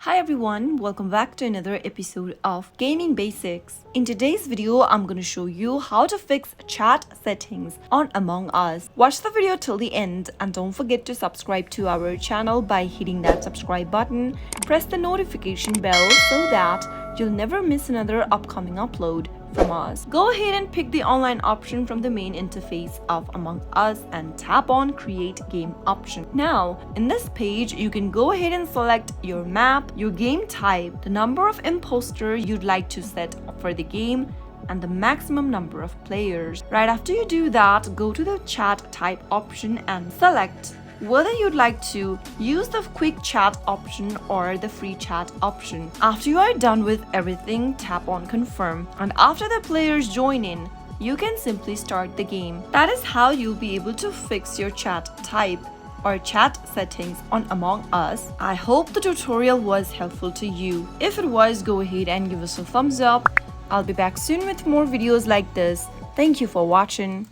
Hi everyone, welcome back to another episode of Gaming Basics. In today's video, I'm going to show you how to fix chat settings on Among Us. Watch the video till the end and don't forget to subscribe to our channel by hitting that subscribe button. Press the notification bell so that you'll never miss another upcoming upload from us. Go ahead and pick the online option from the main interface of Among Us and tap on Create Game option. Now, in this page, you can go ahead and select your map, your game type, the number of imposters you'd like to set for the game, and the maximum number of players. Right after you do that, go to the chat type option and select whether you'd like to use the quick chat option or the free chat option. After you are done with everything, tap on confirm, and after the players join in, you can simply start the game. That is how you'll be able to fix your chat type or chat settings on Among Us. I hope the tutorial was helpful to you. If it was, go ahead and give us a thumbs up. I'll be back soon with more videos like this. Thank you for watching.